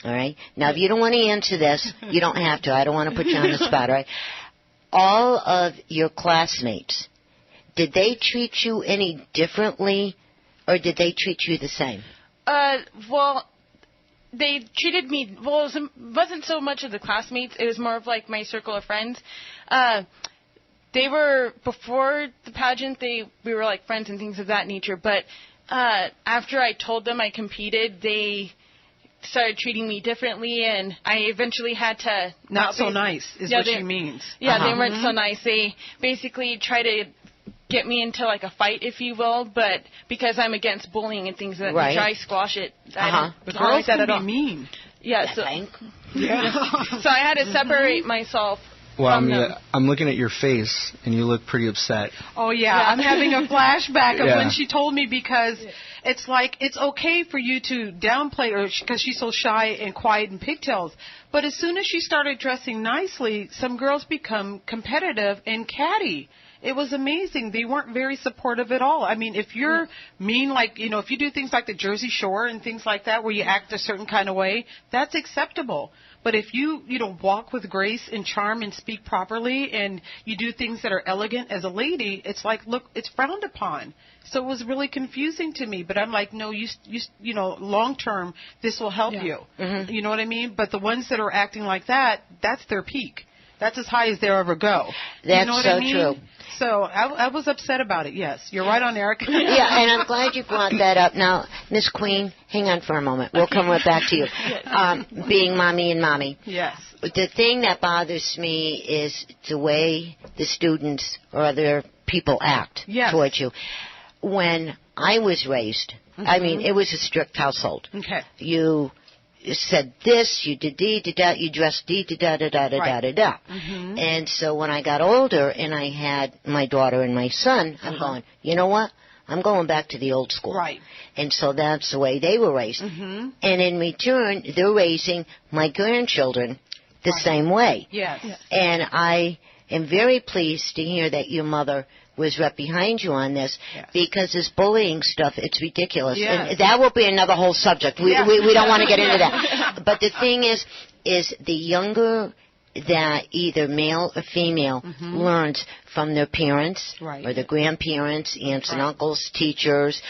All right? Now, if you don't want to answer this, you don't have to. I don't want to put you on the spot, all right? All of your classmates, did they treat you any differently, or did they treat you the same? Well, they treated me, well, it wasn't so much of the classmates. It was more of like my circle of friends. They were, before the pageant, we were like friends and things of that nature. But after I told them I competed, they started treating me differently, and I eventually had to... Not so nice is what she means. Yeah, they weren't so nice. They basically tried to get me into like a fight, if you will, but because I'm against bullying and things of that nature, I squash it. But girls can be mean. Yeah, so I had to separate myself. Well, I'm looking at your face, and you look pretty upset. Oh, yeah. I'm having a flashback of when she told me, because it's like it's okay for you to downplay her because she's so shy and quiet and pigtails. But as soon as she started dressing nicely, some girls become competitive and catty. It was amazing. They weren't very supportive at all. I mean, if you're mean, like, you know, if you do things like the Jersey Shore and things like that where you act a certain kind of way, that's acceptable. But if you walk with grace and charm and speak properly and you do things that are elegant as a lady, it's like, look, it's frowned upon. So it was really confusing to me. But I'm like, no, you know, long term, this will help you. Mm-hmm. You know what I mean? But the ones that are acting like that, that's their peak. That's as high as they'll ever go. That's you know what so I mean? true. So I was upset about it, yes. You're right on, Eric. Yeah, and I'm glad you brought that up. Now, Miss Queen, hang on for a moment. We'll come right back to you. Being mommy and mommy. Yes. The thing that bothers me is the way the students or other people act towards you. When I was raised, I mean, it was a strict household. Okay. You said this, you did that, you dressed da-da-da-da-da-da-da. Mm-hmm. And so when I got older and I had my daughter and my son, I'm going, you know what? I'm going back to the old school. Right. And so that's the way they were raised. Mm-hmm. And in return, they're raising my grandchildren the same way. Yes. And I am very pleased to hear that your mother was right behind you on this, because this bullying stuff, it's ridiculous. Yes. And that will be another whole subject. We don't want to get into that. But the thing is the younger that either male or female learns from their parents or their grandparents, aunts and uncles, teachers,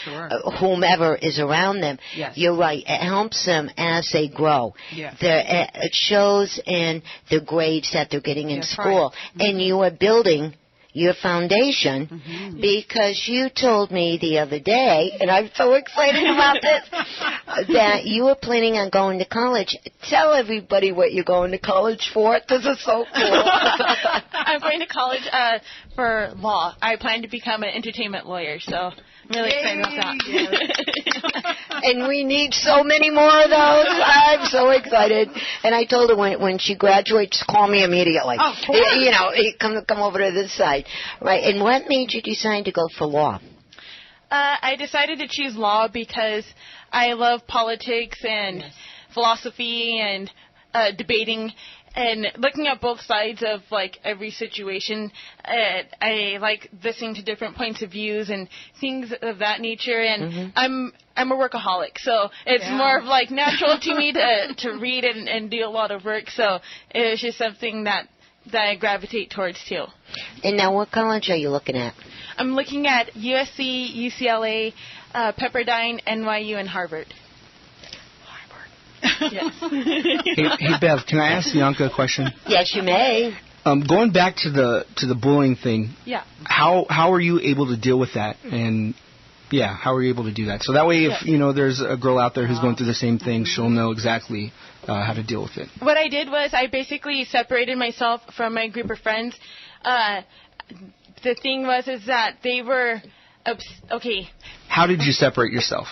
whomever is around them, you're right, it helps them as they grow. Yes. It shows in the grades that they're getting in school. And you are building your foundation, because you told me the other day, and I'm so excited about this, that you were planning on going to college. Tell everybody what you're going to college for. This is so cool. I'm going to college for law. I plan to become an entertainment lawyer, so I'm really excited about that. And we need so many more of those. I'm so excited. And I told her when she graduates, call me immediately. Oh, cool. You know, come over to this side. Right. And what made you decide to go for law? I decided to choose law because I love politics and philosophy and debating and looking at both sides of like every situation. I like listening to different points of views and things of that nature. And I'm a workaholic, so it's more of like natural to me to read and do a lot of work. So it was just something that I gravitate towards too. And now, what college are you looking at? I'm looking at USC, UCLA, Pepperdine, NYU, and Harvard. Yes. Hey, Bev, can I ask Bianca a question? Yes, you may. Going back to the bullying thing. Yeah. How are you able to deal with that? And how are you able to do that? So that way, if there's a girl out there who's going through the same thing, she'll know exactly how to deal with it. What I did was I basically separated myself from my group of friends. The thing was that they were okay. How did you separate yourself?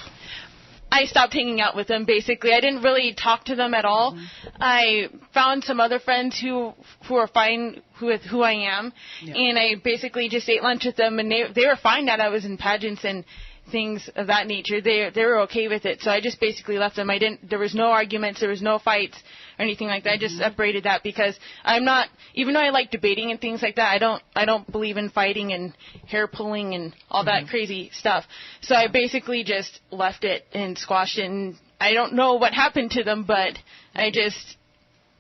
I stopped hanging out with them, basically. I didn't really talk to them at all. I found some other friends who are fine with who I am, and I basically just ate lunch with them, and they were fine that I was in pageants and things of that nature. They were okay with it, so I just basically left them. There was no arguments, there was no fights or anything like that. I just separated that because I'm not, even though I like debating and things like that, I don't believe in fighting and hair pulling and all that crazy stuff. So I basically just left it and squashed it, and I don't know what happened to them, but I just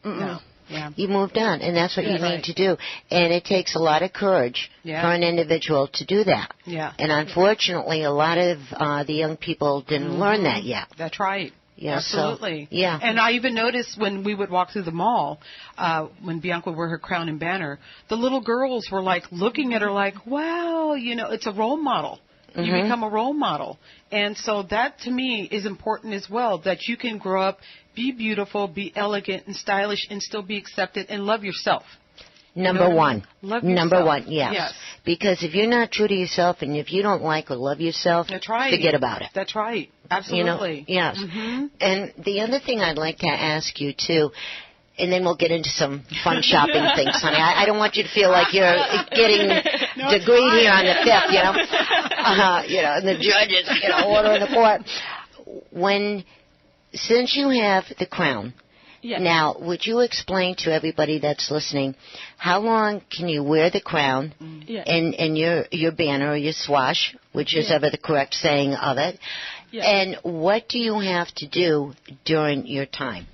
no. Yeah. You moved on, and that's what you need to do. And it takes a lot of courage for an individual to do that. Yeah. And unfortunately, a lot of the young people didn't learn that yet. That's right. Yeah, absolutely. So, yeah. And I even noticed when we would walk through the mall, when Bianca would wear her crown and banner, the little girls were like looking at her like, wow, it's a role model. Mm-hmm. You become a role model. And so that to me is important as well, that you can grow up, be beautiful, be elegant and stylish, and still be accepted and love yourself. Number one. Love yourself. Number one, yes. Because if you're not true to yourself and if you don't like or love yourself, that's right. Forget about it. That's right. Absolutely. Yes. Mm-hmm. And the other thing I'd like to ask you, too, and then we'll get into some fun shopping things, honey. I don't want you to feel like you're getting degreed here on the fifth, and the judges, ordering the court. Since you have the crown, now, would you explain to everybody that's listening, how long can you wear the crown and your banner or your swash, which is ever the correct saying of it, and what do you have to do during your time?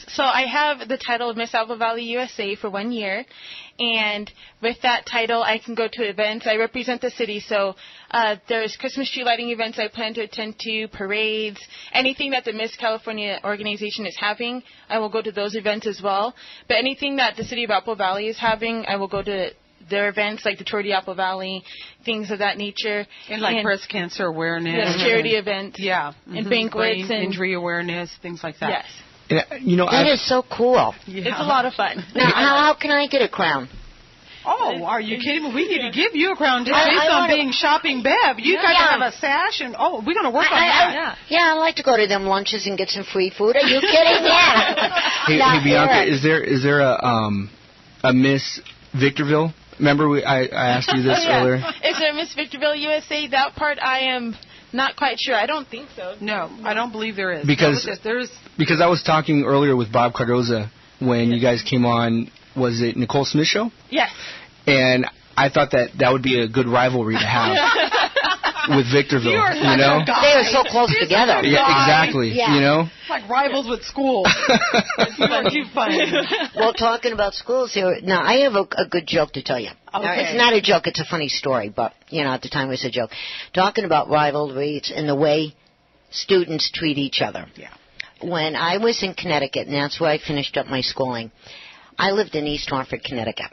So I have the title of Miss Apple Valley USA for 1 year, and with that title, I can go to events. I represent the city, so there's Christmas tree lighting events I plan to attend to, parades, anything that the Miss California organization is having, I will go to those events as well. But anything that the city of Apple Valley is having, I will go to their events, like the Tour de Apple Valley, things of that nature. And like breast cancer awareness. Yes, charity events. Yeah. And banquets. Brain injury awareness, things like that. Yes. That is so cool. Yeah. It's a lot of fun. Now, how can I get a crown? Oh, are you kidding me? We need to give you a crown just based on being shopping Bev. You guys have a sash, and we're going to work on that. Yeah, I like to go to them lunches and get some free food. Are you kidding? Yeah. Hey, Bianca, is there a Miss Victorville? Remember I asked you this earlier? Is there Miss Victorville USA? That part I am not quite sure. I don't think so. No, I don't believe there is. Because I was talking earlier with Bob Cardoza when you guys came on. Was it Nicole Smith's show? Yes. And I thought that would be a good rivalry to have with Victorville. They are so close together. Yeah, exactly. Yeah. Like rivals with schools. It's too funny. Well, talking about schools here, now I have a good joke to tell you. Okay. It's not a joke, it's a funny story, but, at the time it was a joke. Talking about rivalries and the way students treat each other. Yeah. When I was in Connecticut, and that's where I finished up my schooling, I lived in East Hartford, Connecticut,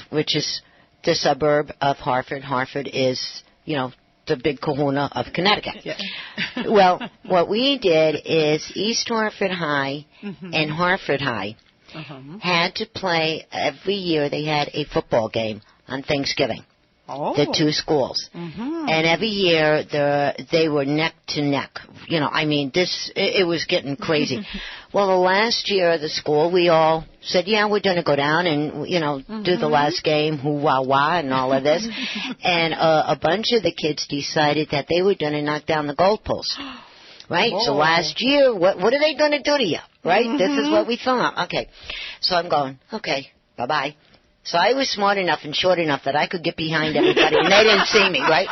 which is the suburb of Hartford. Hartford is, the big kahuna of Connecticut. Yeah. Well, what we did is East Hartford High and Hartford High had to play every year. They had a football game on Thanksgiving. Oh. The two schools. And every year they were neck to neck. It was getting crazy. Well, the last year of the school, we all said, we're going to go down and, do the last game, wah, and all of this. And a bunch of the kids decided that they were going to knock down the goalpost. Right? So last year, what are they going to do to you? Right? This is what we thought. Okay. So I'm going, okay, bye-bye. So I was smart enough and short enough that I could get behind everybody, and they didn't see me, right?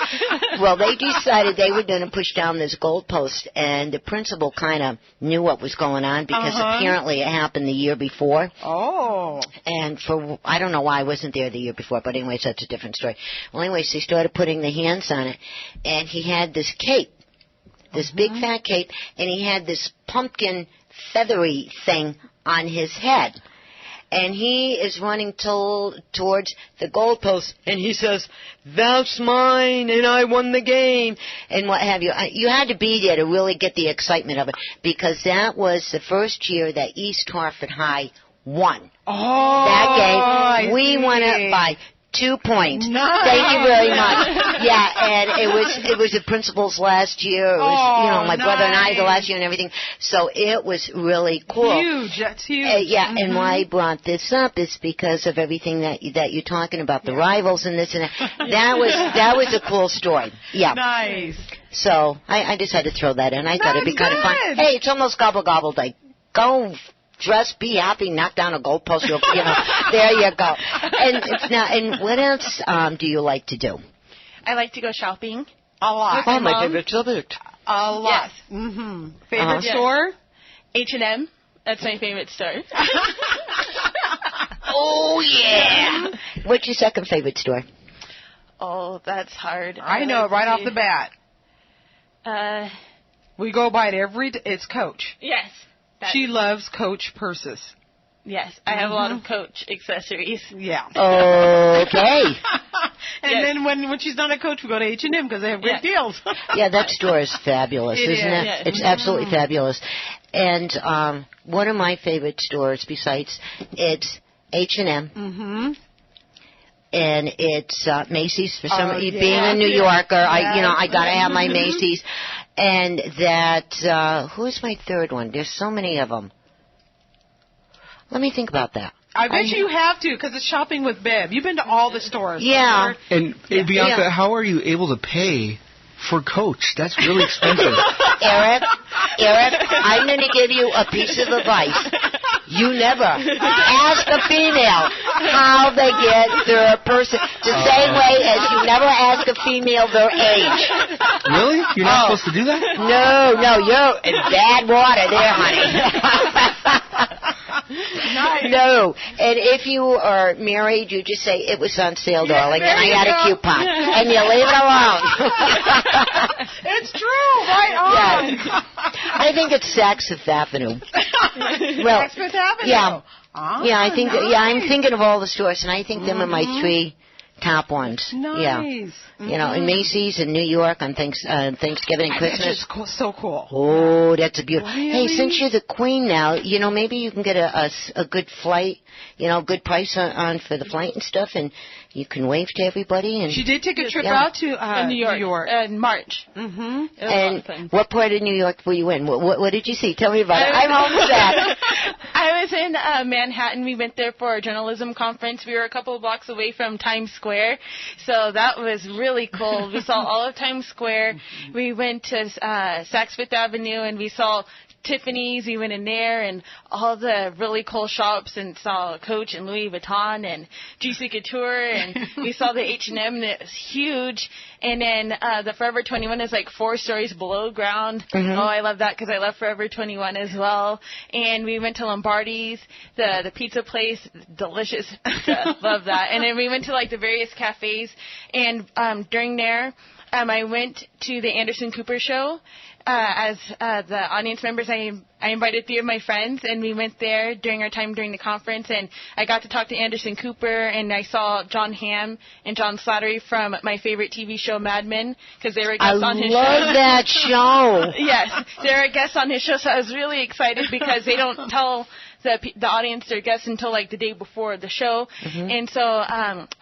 Well, they decided they were going to push down this goalpost, and the principal kind of knew what was going on because apparently it happened the year before. Oh. And I don't know why I wasn't there the year before, but anyways, that's a different story. Well, anyways, they started putting the hands on it, and he had this cape, this big fat cape, and he had this pumpkin feathery thing on his head. And he is running towards the goalpost, and he says, "That's mine, and I won the game," and what have you. You had to be there to really get the excitement of it, because that was the first year that East Hartford High won. Oh, that game. We won it by 2 points. Nice. Thank you very much. Yeah, and it was the principal's last year. It was my brother and I the last year and everything. So it was really cool. Huge. That's huge. And why I brought this up is because of everything that you're talking about, the rivals and this and that. That was a cool story. Yeah. Nice. So I just had to throw that in. I thought it'd be kind of fun. Hey, it's almost gobble day. Go. Dress, be happy, knock down a goalpost. There you go. And what else do you like to do? I like to go shopping. A lot. Oh, my favorite subject. A lot. Yes. Favorite store? H&M. That's my favorite store. Oh, yeah. What's your second favorite store? Oh, that's hard. I know it right off the bat. We go by it it's Coach. Yes. She loves Coach purses. Yes, I have a lot of Coach accessories. Yeah. Okay. And then when she's not at Coach, we go to H&M because they have great deals. Yeah, that store is fabulous, isn't it? Yes. It's absolutely fabulous. And one of my favorite stores, besides, it's H&M. And it's Macy's. For some, being a New Yorker, I gotta have my Macy's. And that, who's my third one? There's so many of them. Let me think about that. I bet you have to, because it's shopping with Bev. You've been to all the stores. Yeah. And Bianca, how are you able to pay for Coach? That's really expensive. Eric, I'm going to give you a piece of advice. You never ask a female how they get their person, the same way as you never ask a female their age. Really? You're not supposed to do that? No, you're in bad water there, honey. Nice. No, and if you are married, you just say, it was on sale, darling, and I got a coupon. And you leave it alone. It's true, right on. Yes. I think it's Saks Fifth Avenue. Well, Saks Fifth Avenue. Yeah. Yeah, I think I'm thinking of all the stores, and I think them are my three top ones. Nice. Yeah. You know, in Macy's in New York on Thanksgiving and Christmas. That's so cool. Oh, that's a beautiful. Really? Hey, since you're the queen now, maybe you can get a good flight, good price on for the flight and stuff, and you can wave to everybody. And she did take a trip out to New York in March. And what part of New York were you in? What did you see? Tell me about it. I'm almost at. I was in Manhattan. We went there for a journalism conference. We were a couple of blocks away from Times Square, so that was really cool. We saw all of Times Square. We went to Saks Fifth Avenue, and we saw Tiffany's. We went in there and all the really cool shops and saw Coach and Louis Vuitton and Juicy Couture, and we saw the H&M, and it was huge. And then the Forever 21 is like 4 stories below ground. Oh, I love that because I love Forever 21 as well. And we went to Lombardi's, the pizza place, delicious pizza. Love that. And then we went to like the various cafes, and during there, I went to the Anderson Cooper show. As the audience members, I invited 3 of my friends, and we went there during our time during the conference, and I got to talk to Anderson Cooper, and I saw John Hamm and John Slattery from my favorite TV show, Mad Men, because they were guests on his show. I love that show. Yes, they were guests on his show, so I was really excited because they don't tell the audience their guests until like the day before the show. And so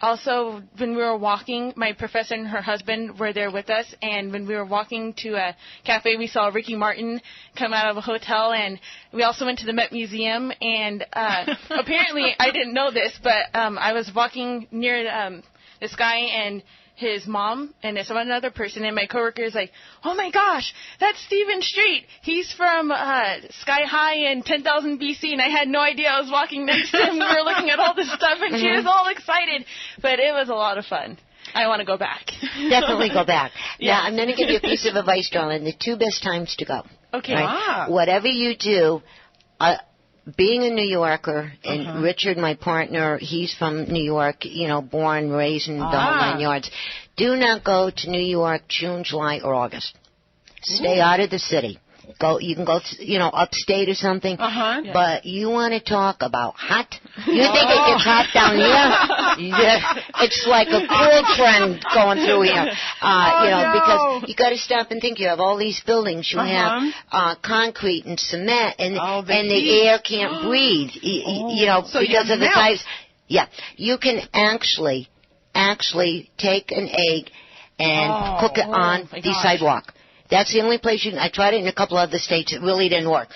also when we were walking, my professor and her husband were there with us, and when we were walking to a cafe, we saw Ricky Martin come out of a hotel, and we also went to the Met Museum, and apparently I didn't know this, but I was walking near this guy and his mom and there's one other person, and my coworker is like, oh my gosh, that's Stephen Street. He's from Sky High and 10,000 BC, and I had no idea I was walking next to him. We were looking at all this stuff, and she was all excited, but it was a lot of fun. I want to go back. Definitely go back. Yeah. Now, I'm going to give you a piece of advice, darling. The 2 best times to go. Okay. Right? Whatever you do, being a New Yorker, and Richard, my partner, he's from New York, born, raised in the whole 9 yards. Do not go to New York June, July, or August. Stay out of the city. You can go, upstate or something. But you want to talk about hot? You think it gets hot down here? It's like a cool trend going through here. Because you got to stop and think. You have all these buildings. You have concrete and cement, and the air can't breathe. So because of the size. Yeah, you can actually take an egg and cook it on the sidewalk. That's the only place I tried it in a couple other states. It really didn't work.